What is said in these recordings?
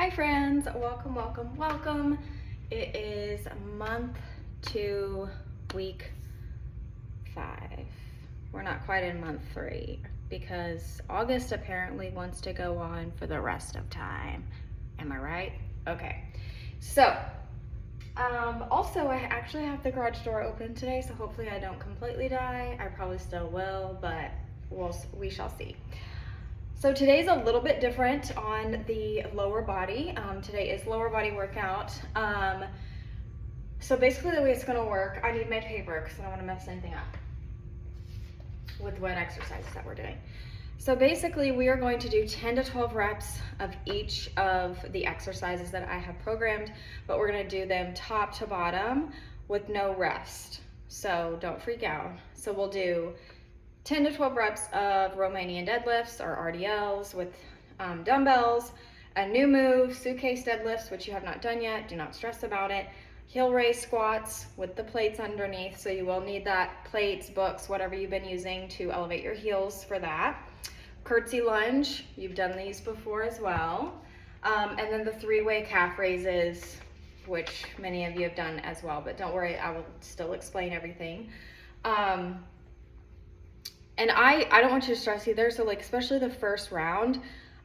Hi friends, welcome. It is month 2, week 5. We're not quite in month 3 because August apparently wants to go on for the rest of time. Am I right? Okay. So, also I actually have the garage door open today, so hopefully I don't completely die. I probably still will, but we shall see. So today's a little bit different on the lower body. Today is lower body workout. So basically the way it's gonna work, I need my paper because I don't wanna mess anything up with what exercises that we're doing. So basically we are going to do 10 to 12 reps of each of the exercises that I have programmed, but we're gonna do them top to bottom with no rest. So don't freak out. So we'll do 10 to 12 reps of Romanian deadlifts or RDLs with dumbbells, a new move, suitcase deadlifts, which you have not done yet, do not stress about it, heel raise squats with the plates underneath, so you will need that, plates, books, whatever you've been using to elevate your heels for that. Curtsy lunge, you've done these before as well. And then the 3-way calf raises, which many of you have done as well, but don't worry, I will still explain everything. And I don't want you to stress either, so like especially the first round,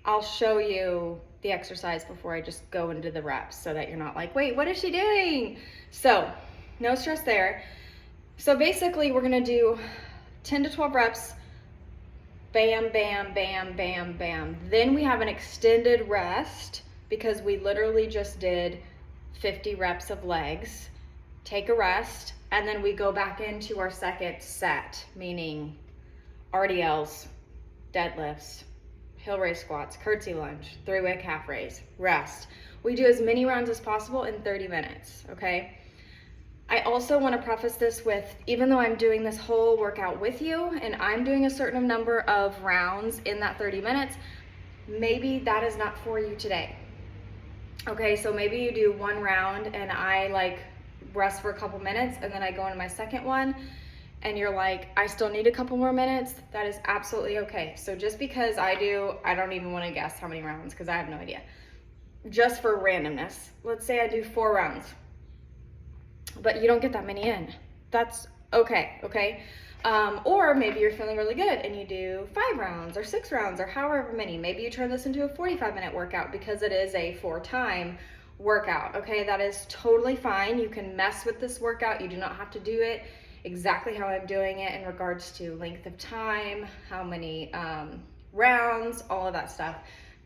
I'll show you the exercise before I just go into the reps so that you're not like, wait, what is she doing? So no stress there. So basically we're gonna do 10 to 12 reps, bam, bam, bam, bam, bam. Then we have an extended rest because we literally just did 50 reps of legs. Take a rest, and then we go back into our second set, meaning RDLs, deadlifts, heel raise squats, curtsy lunge, 3-way calf raise, rest. We do as many rounds as possible in 30 minutes, okay? I also want to preface this with, even though I'm doing this whole workout with you and I'm doing a certain number of rounds in that 30 minutes, maybe that is not for you today. Okay, so maybe you do one round and I like rest for a couple minutes and then I go into my second one, and you're like, I still need a couple more minutes, that is absolutely okay. So just because I don't even want to guess how many rounds because I have no idea. Just for randomness, let's say I do 4 rounds, but you don't get that many in. That's okay? Or maybe you're feeling really good and you do 5 rounds or 6 rounds or however many. Maybe you turn this into a 45-minute workout because it is a 4-time workout, okay? That is totally fine. You can mess with this workout. You do not have to do it exactly how I'm doing it in regards to length of time, how many rounds, all of that stuff.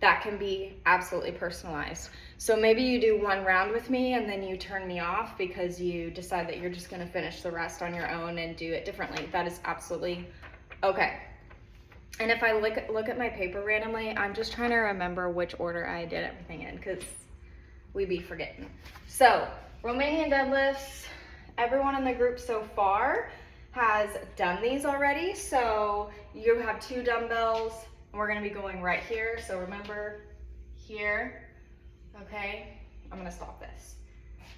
That can be absolutely personalized. So maybe you do 1 round with me and then you turn me off because you decide that you're just gonna finish the rest on your own and do it differently. That is absolutely okay. And if I look at my paper randomly, I'm just trying to remember which order I did everything in because we be forgetting. So Romanian deadlifts, everyone in the group so far has done these already. So you have 2 dumbbells and we're gonna be going right here. So remember here, okay? I'm gonna stop this.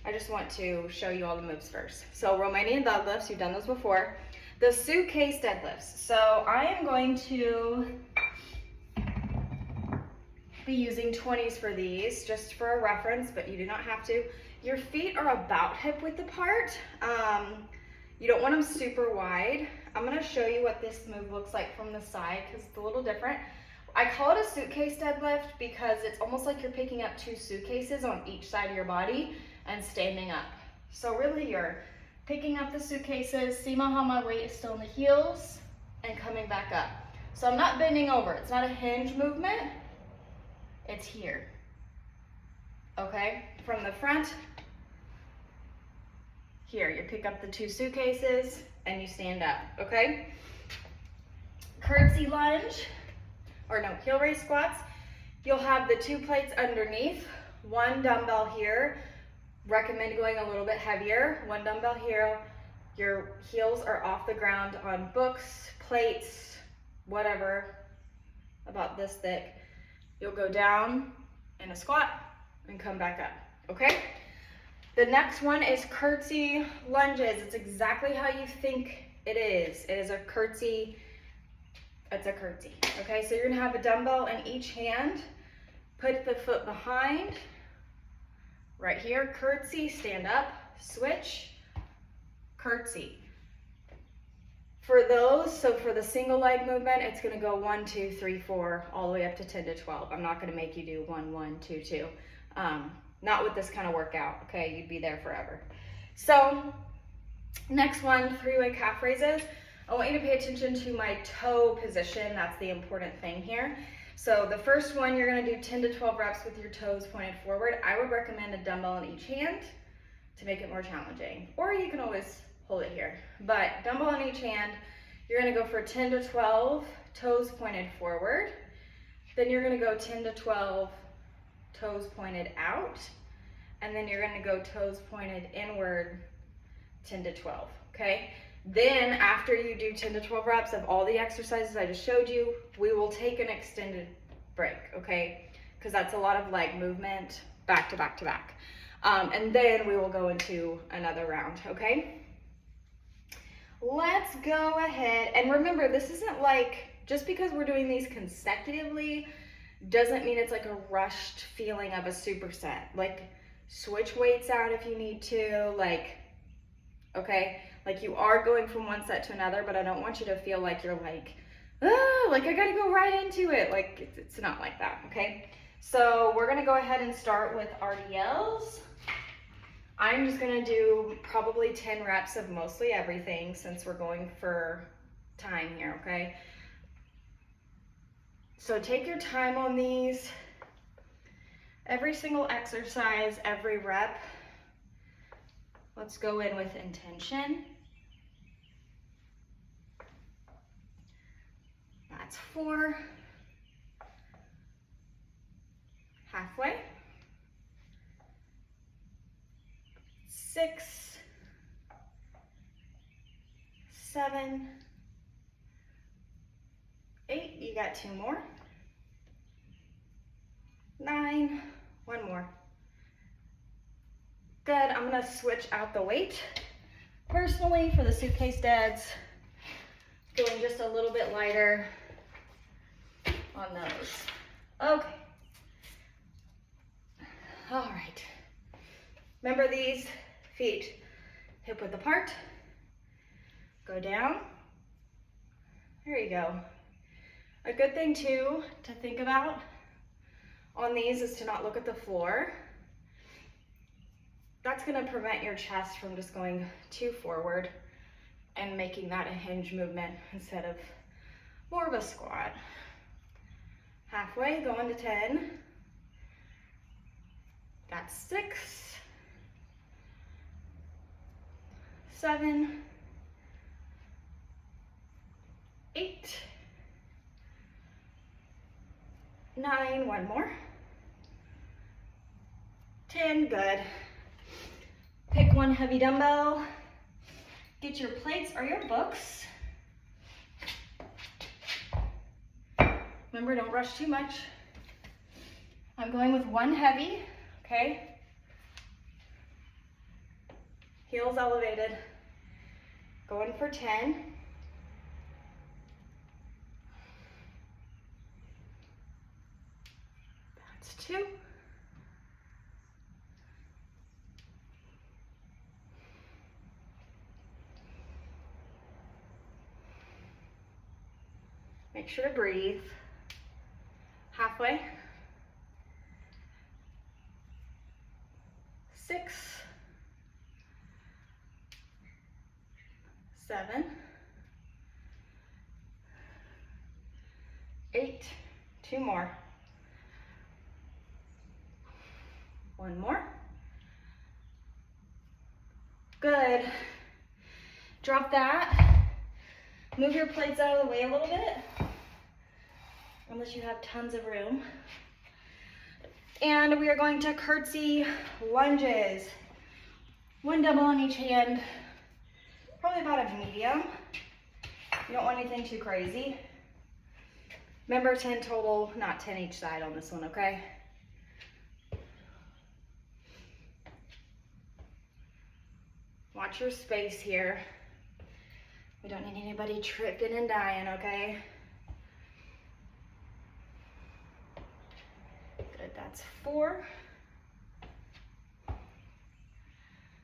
I just want to show you all the moves first. So Romanian deadlifts, you've done those before. The suitcase deadlifts. So I am going to be using 20s for these, just for a reference, but you do not have to. Your feet are about hip width apart. You don't want them super wide. I'm gonna show you what this move looks like from the side because it's a little different. I call it a suitcase deadlift because it's almost like you're picking up 2 suitcases on each side of your body and standing up. So really you're picking up the suitcases, see how my weight is still in the heels, and coming back up. So I'm not bending over. It's not a hinge movement. It's here, okay? From the front, here, you pick up the 2 suitcases and you stand up, okay? Curtsy lunge, or no, heel raise squats. You'll have the 2 plates underneath, 1 dumbbell here. Recommend going a little bit heavier. 1 dumbbell here. Your heels are off the ground on books, plates, whatever, about this thick. You'll go down in a squat and come back up, okay? The next one is curtsy lunges. It's exactly how you think it is. It is a curtsy, it's a curtsy, okay? So you're gonna have a dumbbell in each hand Put the foot behind, right here, curtsy, stand up, switch, curtsy. For those, so for the single leg movement, it's gonna go 1, 2, 3, 4, all the way up to 10 to 12. I'm not gonna make you do 1, 1, 2, 2. Not with this kind of workout, okay? You'd be there forever. So, next one, 3-way calf raises. I want you to pay attention to my toe position. That's the important thing here. So the first one, you're gonna do 10 to 12 reps with your toes pointed forward. I would recommend a dumbbell in each hand to make it more challenging. Or you can always hold it here. But dumbbell in each hand, you're gonna go for 10 to 12, toes pointed forward. Then you're gonna go 10 to 12, toes pointed out. And then you're gonna go toes pointed inward, 10 to 12, okay? Then after you do 10 to 12 reps of all the exercises I just showed you, we will take an extended break, okay? Because that's a lot of leg movement, back to back to back. And then we will go into another round, okay? Let's go ahead, and remember, this isn't like, just because we're doing these consecutively, doesn't mean it's like a rushed feeling of a superset. Like, switch weights out if you need to, like, okay? Like, you are going from one set to another, but I don't want you to feel like you're like, ah, like I gotta go right into it. Like, it's not like that, okay? So we're gonna go ahead and start with RDLs. I'm just gonna do probably 10 reps of mostly everything since we're going for time here, okay? So take your time on these. Every single exercise, every rep, let's go in with intention. That's 4. Halfway. 6, 7, 8, you got 2 more. 9, 1 more. Good, I'm gonna switch out the weight. Personally, for the suitcase deads, going just a little bit lighter on those. Okay. All right. Remember these feet hip width apart. Go down. There you go. A good thing too to think about on these is to not look at the floor. That's gonna prevent your chest from just going too forward and making that a hinge movement instead of more of a squat. Halfway, going to 10. That's 6. 7, 8, 9, 1 more. 10, good. Pick one heavy dumbbell. Get your plates or your books. Remember, don't rush too much. I'm going with one heavy, okay? Heels elevated. Going for 10. That's 2. Make sure to breathe. Halfway. 6, 7, 8, 2 more. 1 more. Good. Drop that. Move your plates out of the way a little bit, unless you have tons of room. And we are going to curtsy lunges. One dumbbell on each hand, probably about a medium. You don't want anything too crazy. Remember, 10 total, not 10 each side on this one, okay? Watch your space here. We don't need anybody tripping and dying, okay? Good, that's 4.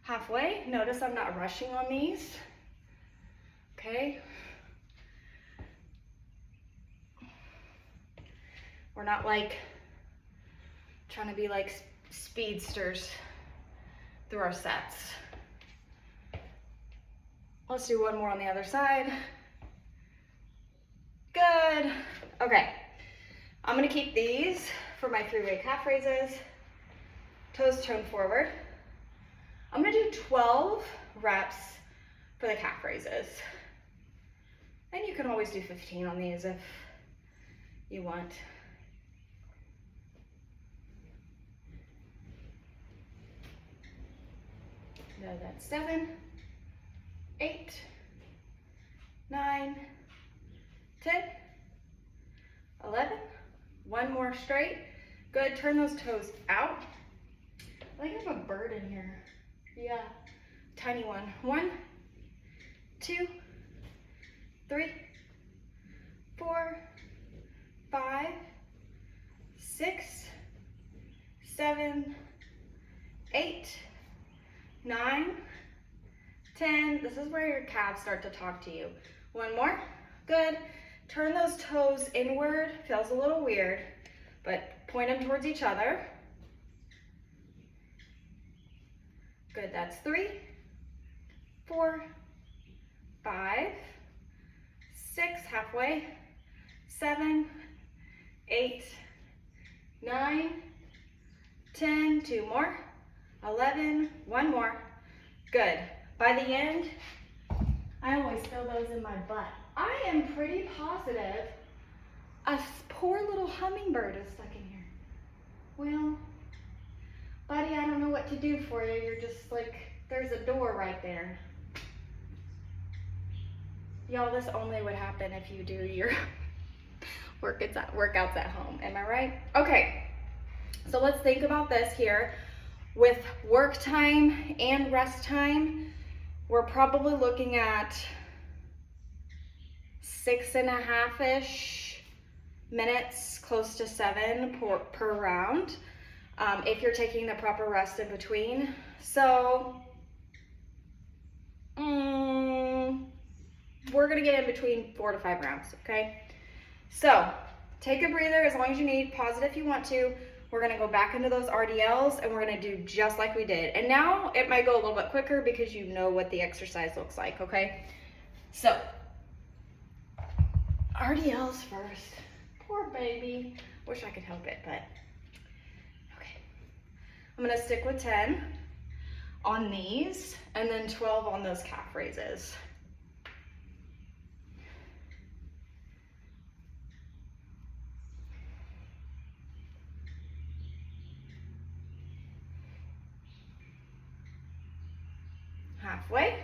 Halfway. Notice I'm not rushing on these. Okay. We're not like trying to be like speedsters through our sets. Let's do one more on the other side. Good. Okay. I'm gonna keep these for my 3-way calf raises. Toes turned forward. I'm gonna do 12 reps for the calf raises. And you can always do 15 on these if you want. So that's 7, 8, 9, 10, 11. One more straight. Good. Turn those toes out. I think I have a bird in here. Yeah. Tiny one. 1, 2, 3, 4, 5, 6, 7, 8, 9, 10. This is where your calves start to talk to you. One more. Good. Turn those toes inward. Feels a little weird, but point them towards each other. Good. That's 3, 4, 5, 6, halfway, 7, 8, 9, 10, 2 more, 11, 1 more. Good. By the end, I always feel those in my butt. I am pretty positive a poor little hummingbird is stuck in here. Well, buddy, I don't know what to do for you. You're just like, there's a door right there. Y'all, this only would happen if you do your workouts at home. Am I right? Okay, so let's think about this here. With work time and rest time, we're probably looking at 6.5-ish minutes, close to 7 per round, if you're taking the proper rest in between. So we're gonna get in between 4 to 5 rounds, okay? So take a breather as long as you need, pause it if you want to. We're gonna go back into those RDLs and we're gonna do just like we did. And now it might go a little bit quicker because you know what the exercise looks like, okay? So RDLs first. Poor baby. Wish I could help it, but okay. I'm gonna stick with 10 on these and then 12 on those calf raises. Halfway.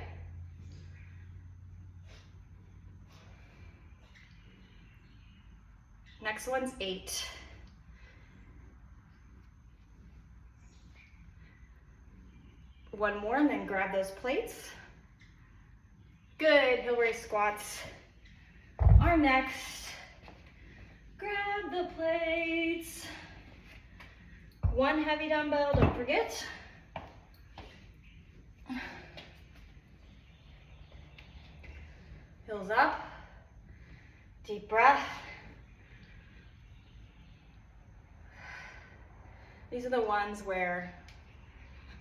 Next one's 8. One more and then grab those plates. Good, heel raise squats are next. Grab the plates. One heavy dumbbell, don't forget. Heels up, deep breath. These are the ones where,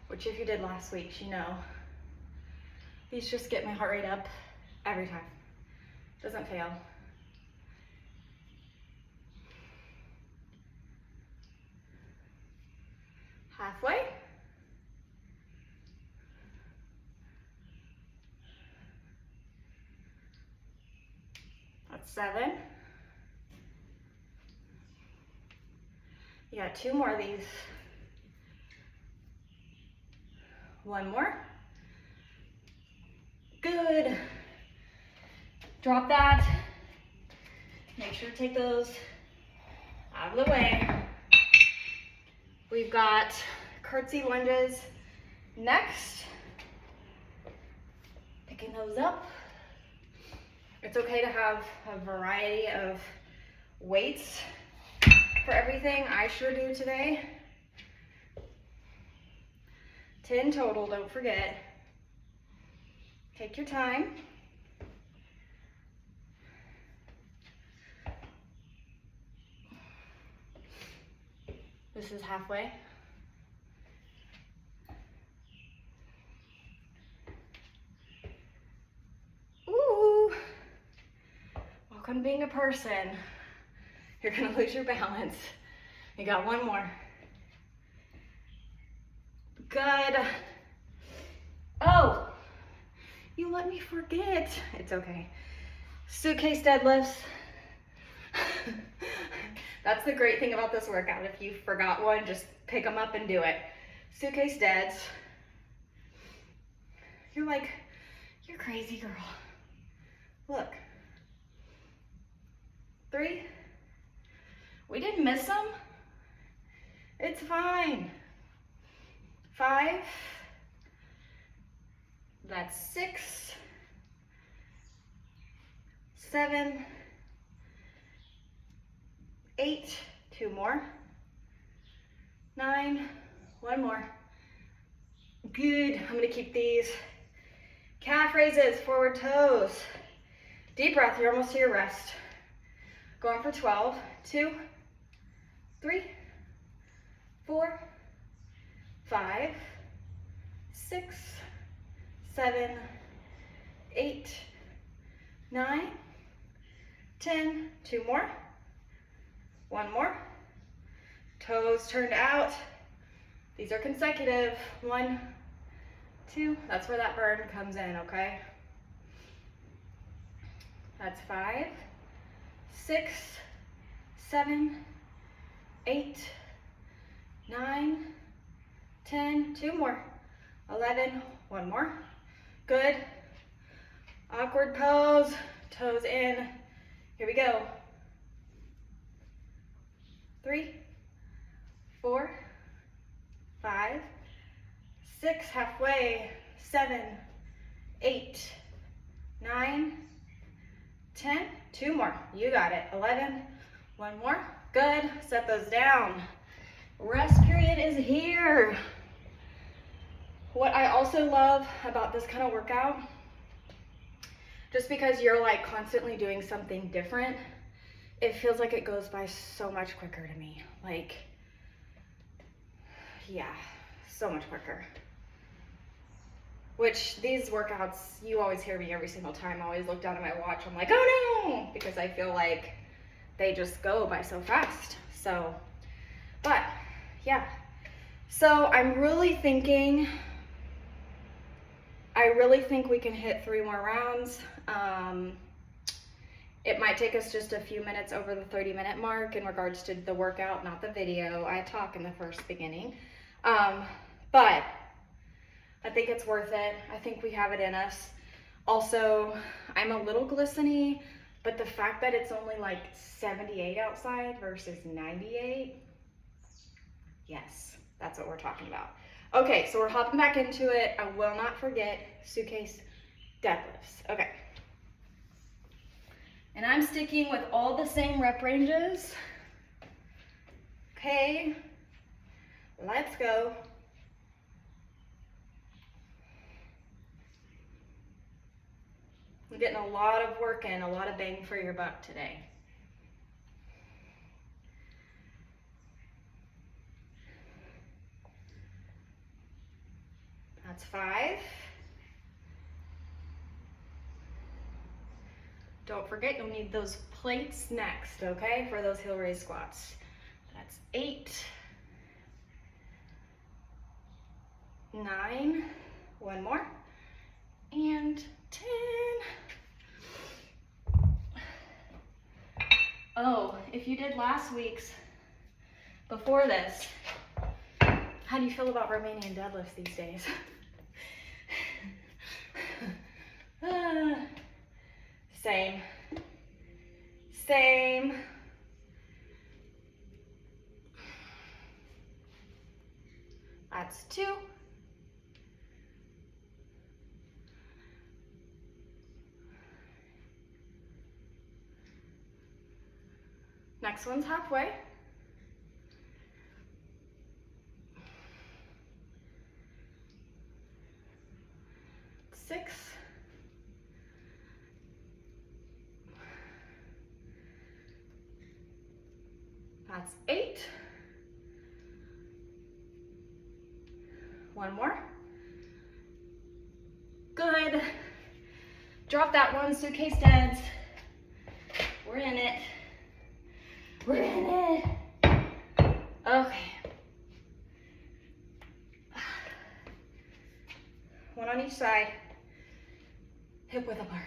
which if you did last week, you know, these just get my heart rate up every time. Doesn't fail. Halfway. That's 7. You got 2 more of these. One more. Good. Drop that. Make sure to take those out of the way. We've got curtsy lunges next. Picking those up. It's okay to have a variety of weights for everything. I sure do today. 10 total, don't forget. Take your time. This is halfway. Ooh. Welcome to being a person. You're gonna lose your balance. You got one more. Good. Oh, you let me forget. It's okay. Suitcase deadlifts. That's the great thing about this workout. If you forgot one, just pick them up and do it. Suitcase deads. You're like, you're crazy, girl. Look. 3. We didn't miss them. It's fine. 5. That's 6. 7. 8. 2 more. 9. 1 more. Good. I'm gonna keep these. Calf raises, forward toes. Deep breath, you're almost to your rest. Going for 12. 2, 3, 4, 5, 6, 7, 8, 9, 10. 2 more. 1 more. Toes turned out. These are consecutive. 1, 2. That's where that burn comes in, okay? That's 5, 6, 7, 8, 9, 10. 2 more. 11. 1 more. Good. Awkward pose. Toes in. Here we go. 3, 4, 5, 6. Halfway. 7, 8, 9, 10. 2 more. You got it. 11. 1 more. Good. Set those down. Rest period is here. What I also love about this kind of workout, just because you're like constantly doing something different, it feels like it goes by so much quicker to me. Like, yeah, so much quicker. Which these workouts, you always hear me every single time. I always look down at my watch. I'm like, oh no, because I feel like they just go by so fast. So, but yeah. So I'm really thinking, I really think we can hit 3 more rounds. It might take us just a few minutes over the 30-minute mark in regards to the workout, not the video. I talk in the first beginning. But I think it's worth it. I think we have it in us. Also, I'm a little glistening, but the fact that it's only like 78 outside versus 98, yes, that's what we're talking about. Okay, so we're hopping back into it. I will not forget suitcase deadlifts. Okay. And I'm sticking with all the same rep ranges. Okay, let's go. You're getting a lot of work in, a lot of bang for your buck today. That's 5. Don't forget, you'll need those plates next, okay, for those heel raise squats. That's 8. 9. 1 more. And 10. Oh, if you did last week's before this, how do you feel about Romanian deadlifts these days? Same. Same. That's 2. Next one's halfway. 6. That's 8. One more. Good. Drop that one, suitcase dads. We're in it. We're in it. Okay. One on each side. Hip width apart.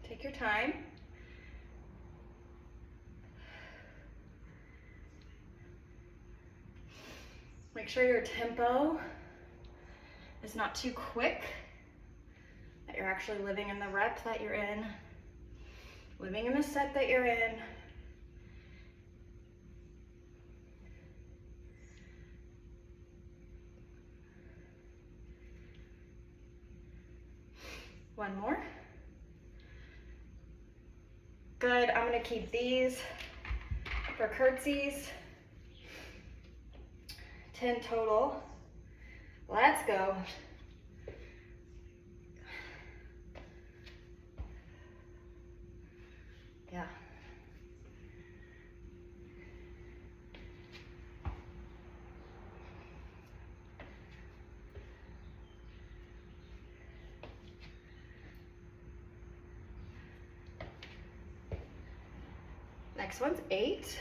Take your time. Make sure your tempo is not too quick, that you're actually living in the rep that you're in, living in the set that you're in. One more. Good, I'm gonna keep these for curtsies. 10 total. Let's go. Yeah. Next one's 8.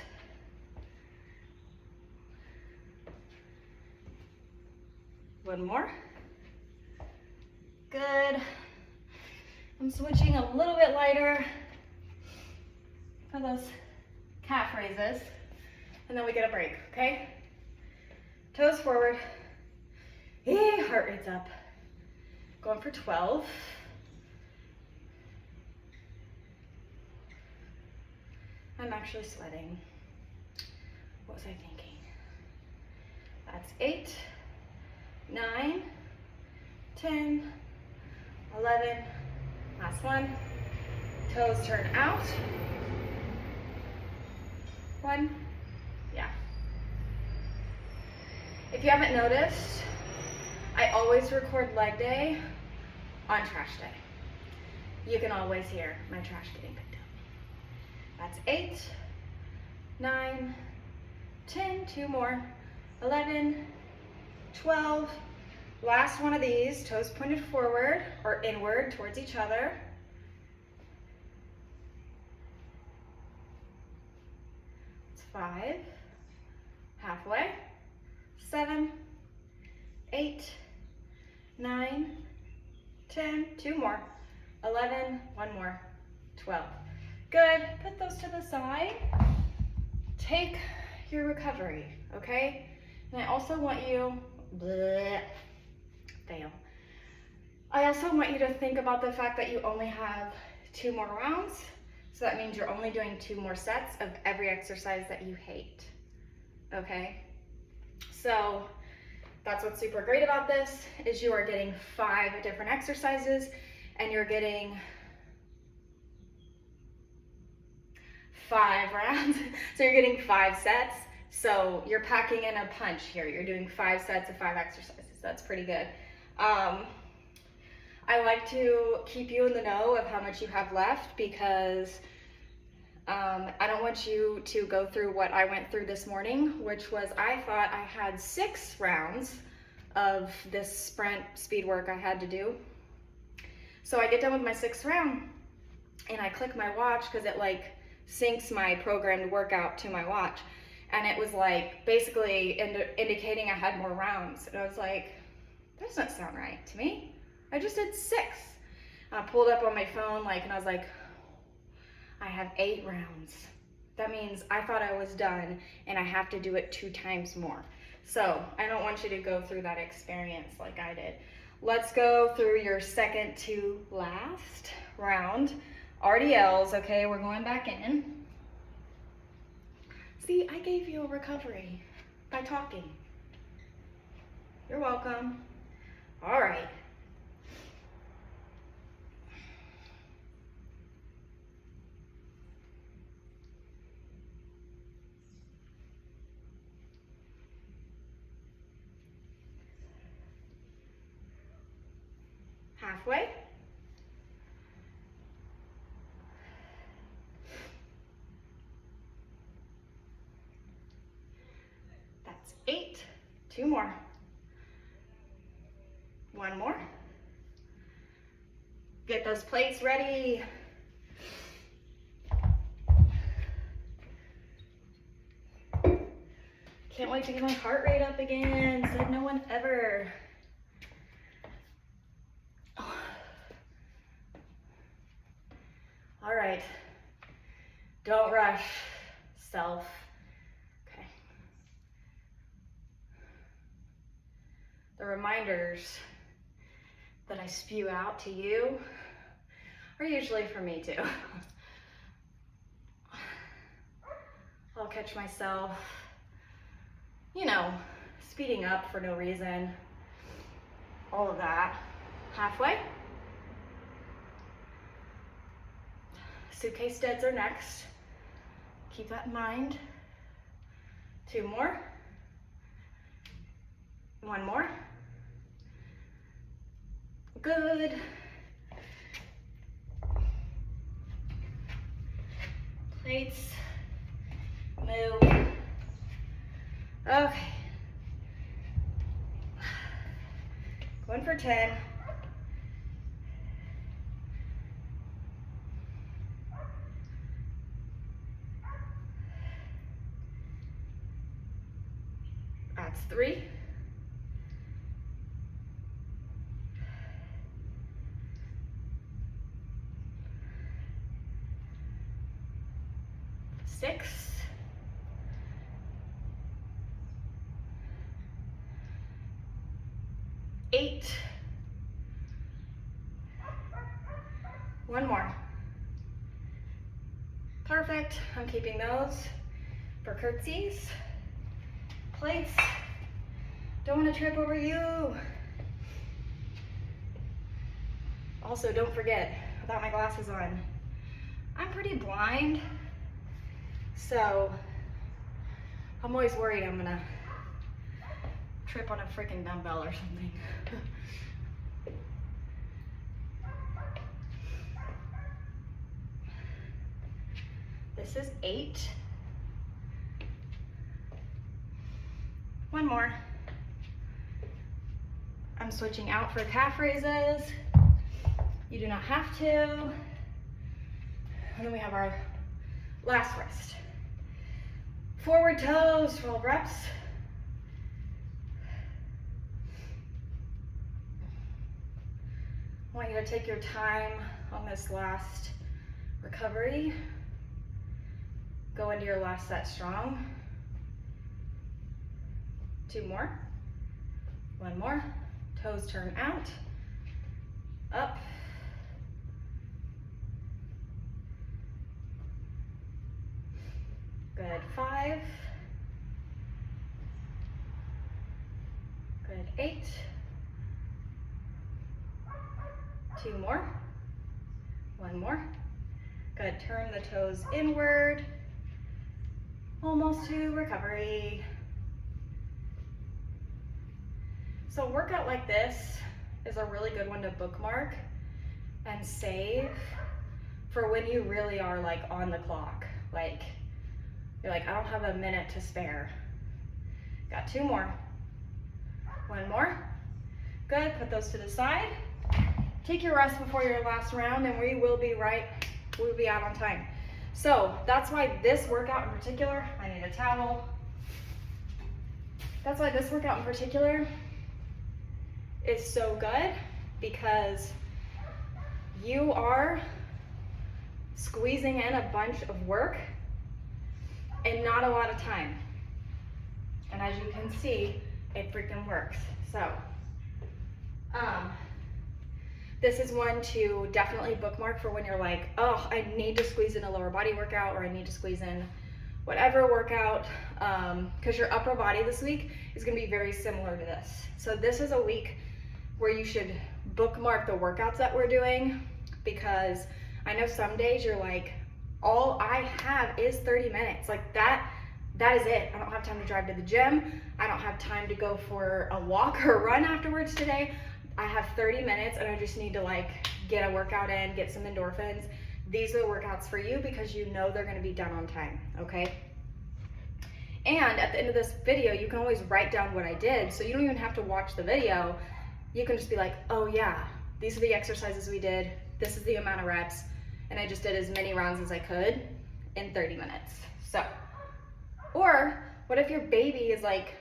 One more. Good. I'm switching a little bit lighter for those calf raises, and then we get a break, okay? Toes forward. Heart rate's up. Going for 12. I'm actually sweating. What was I thinking? That's 8, 9, 10, 11. Last one. Toes turn out. 1. Yeah. If you haven't noticed, I always record leg day on trash day. You can always hear my trash getting picked up. That's 8, 9, 10, 2 more, 11, 12. Last one of these, toes pointed forward or inward towards each other. It's 5, halfway, 7, 8, 9, 10, 2 more, 11, 1 more, 12. Good, put those to the side. Take your recovery, okay? And I also want you, fail. I also want you to think about the fact that you only have 2 more rounds. So that means you're only doing 2 more sets of every exercise that you hate, okay? So that's what's super great about this, is you are getting 5 different exercises and you're getting 5 rounds. So you're getting 5 sets. So you're packing in a punch here. You're doing 5 sets of 5 exercises. That's pretty good. I like to keep you in the know of how much you have left, because I don't want you to go through what I went through this morning, which was I thought I had 6 rounds of this sprint speed work I had to do. So I get done with my 6th round and I click my watch, because it like syncs my programmed workout to my watch, and it was like basically indicating I had more rounds, and I was like, that doesn't sound right to me. I just did 6. And I pulled up on my phone and I was like, I have 8 rounds. That means I thought I was done and I have to do it 2 times more. So I don't want you to go through that experience like I did. Let's go through your second to last round. RDLs, okay, we're going back in. See, I gave you a recovery by talking. You're welcome. All right. halfway. That's 8. 2 more. 1 more. Get those plates ready. Can't wait to get my heart rate up again. Said no one ever. All right. Don't rush, self. Okay. The reminders that I spew out to you are usually for me too. I'll catch myself, you know, speeding up for no reason. All of that. Halfway. Suitcase deads are next. Keep that in mind. 2 more. 1 more. Good. Plates. Move. Okay. Going for 10. That's 3. 6. 8. 1 more. Perfect. I'm keeping those for curtsies. Plates. Don't want to trip over you. Also, don't forget, without my glasses on, I'm pretty blind, so I'm always worried I'm gonna trip on a freaking dumbbell or something. This is 8. 1 more. I'm switching out for calf raises. You do not have to. And then we have our last rest. Forward toes, 12 reps. I want you to take your time on this last recovery. Go into your last set strong. 2 more. 1 more. Toes turn out. Up. Good. 5. Good. 8. 2 more. 1 more. Good. Turn the toes inward. Almost to recovery. So a workout like this is a really good one to bookmark and save for when you really are like on the clock. Like, you're like, I don't have a minute to spare. Got 2 more. 1 more. Good, put those to the side. Take your rest before your last round and we'll be out on time. So that's why this workout in particular, I need a towel. That's why this workout in particular is so good, because you are squeezing in a bunch of work and not a lot of time. And as you can see, it freaking works. So, this is one to definitely bookmark for when you're like, oh, I need to squeeze in a lower body workout, or I need to squeeze in whatever workout, because your upper body this week is gonna be very similar to this. So this is a week where you should bookmark the workouts that we're doing, because I know some days you're like, all I have is 30 minutes. Like that is it. I don't have time to drive to the gym. I don't have time to go for a walk or a run afterwards today. I have 30 minutes and I just need to like get a workout in, get some endorphins. These are the workouts for you because you know they're gonna be done on time, okay? And at the end of this video, you can always write down what I did, so you don't even have to watch the video. You can just be like, oh yeah, these are the exercises we did, this is the amount of reps, and I just did as many rounds as I could in 30 minutes. So, or what if your baby is like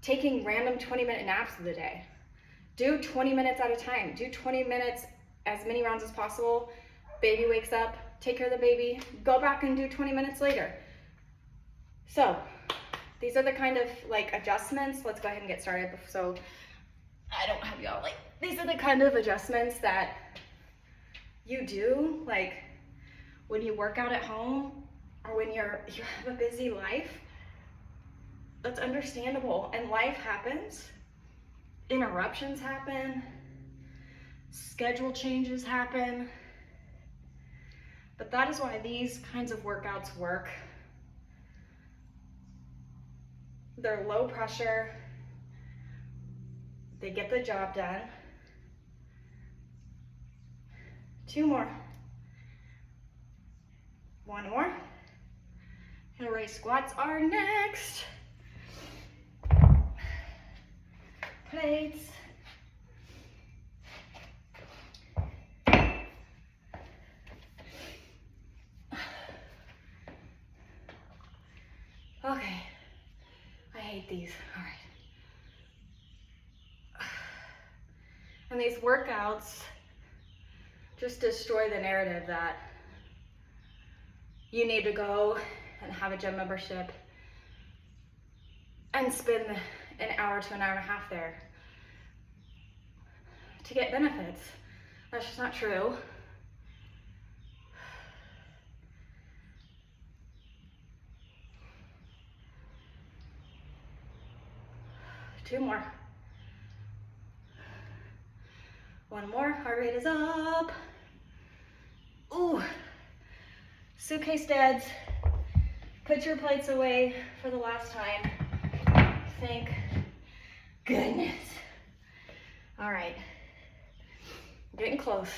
taking random 20-minute naps of the day? Do 20 minutes at a time. Do 20 minutes, as many rounds as possible. Baby wakes up, take care of the baby, go back and do 20 minutes later. So these are the kind of like adjustments. Let's go ahead and get started so I don't have y'all like, these are the kind of adjustments that you do like when you work out at home or when you have a busy life. That's understandable, and life happens, interruptions happen, schedule changes happen, but that is why these kinds of workouts work. They're low pressure, they get the job done. 2 more. 1 more. Hill raise squats are next. Plates. Okay, I hate these. All right. And these workouts just destroy the narrative that you need to go and have a gym membership and spend an hour to an hour and a half there to get benefits. That's just not true. Two more. 1 more, heart rate is up. Ooh, suitcase deads. Put your plates away for the last time. Thank goodness. All right, getting close.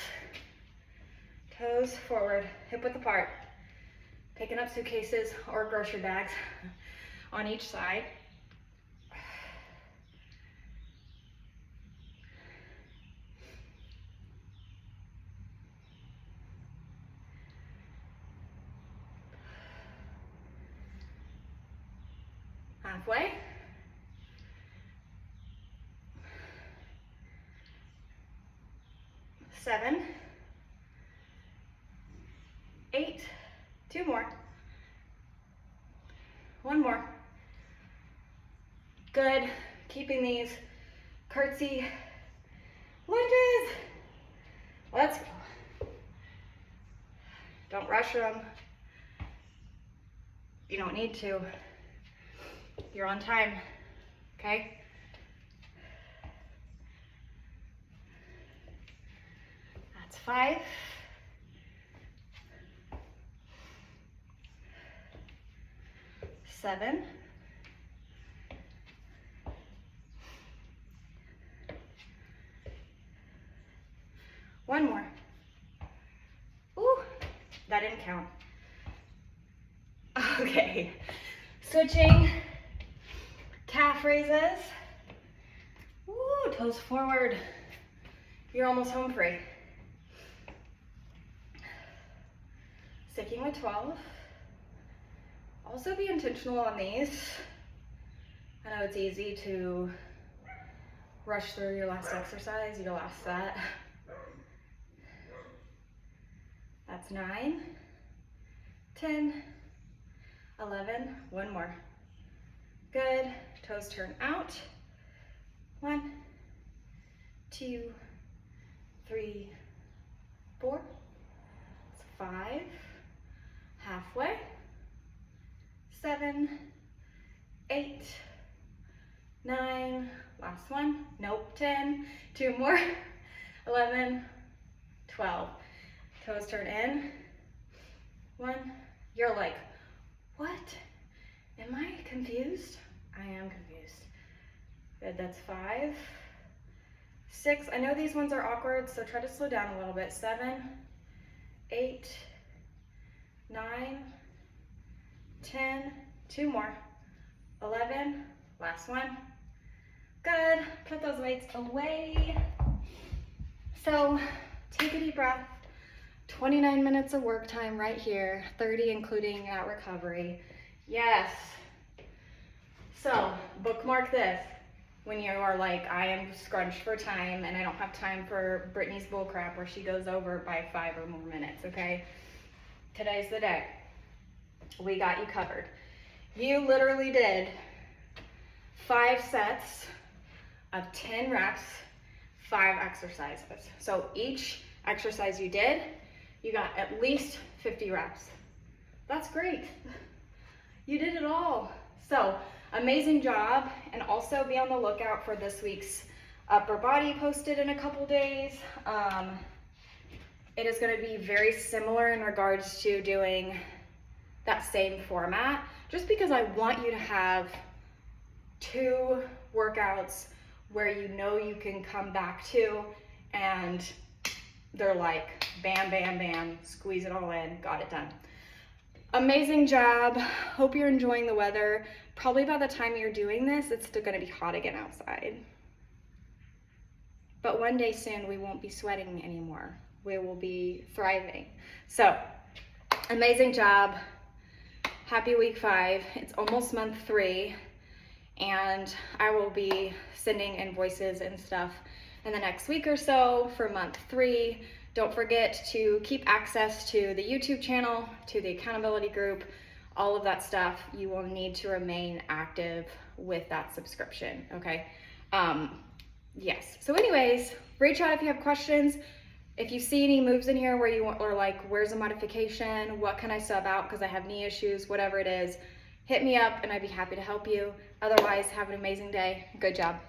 Toes forward, hip width apart. Picking up suitcases or grocery bags on each side. Halfway. 7, 8, 2 more. 1 more. Good. Keeping these curtsy lunges. Let's go. Don't rush them. You don't need to. You're on time, okay? That's 5. 7. 1 more. Ooh, that didn't count. Okay, switching. Calf raises. Ooh, toes forward. You're almost home free. Sticking with 12. Also be intentional on these. I know it's easy to rush through your last exercise, your last set. That's 9, 10, 11, 1 more. Good, toes turn out. 1, 2, 3, 4, 5, halfway, 7, 8, 9, last one, nope, 10, 2 more, 11, 12. Toes turn in. 1, you're like, what? Am I confused? I am confused. Good, that's 5, 6. I know these ones are awkward, so try to slow down a little bit. 7, 8, 9, 10, 2 more, 11, last one. Good, put those weights away. So take a deep breath. 29 minutes of work time right here, 30 including that recovery. Yes. So bookmark this when you are like, I am scrunched for time and I don't have time for Brittany's bullcrap where she goes over by 5 or more minutes, okay? Today's the day. We got you covered. You literally did 5 sets of 10 reps, 5 exercises. So each exercise you did, you got at least 50 reps. That's great. You did it all. So amazing job. And also be on the lookout for this week's upper body posted in a couple days. It is going to be very similar in regards to doing that same format, just because I want you to have 2 workouts where you know you can come back to and they're like bam, bam, bam, squeeze it all in, got it done. Amazing job. Hope you're enjoying the weather. Probably by the time you're doing this, it's still gonna be hot again outside. But one day soon, we won't be sweating anymore. We will be thriving. So, amazing job. Happy week 5. It's almost month 3. And I will be sending invoices and stuff in the next week or so for month 3. Don't forget to keep access to the YouTube channel, to the accountability group, all of that stuff. You will need to remain active with that subscription, okay? Yes, so anyways, reach out if you have questions. If you see any moves in here where you want, or like, where's a modification? What can I sub out because I have knee issues? Whatever it is, hit me up and I'd be happy to help you. Otherwise, have an amazing day. Good job.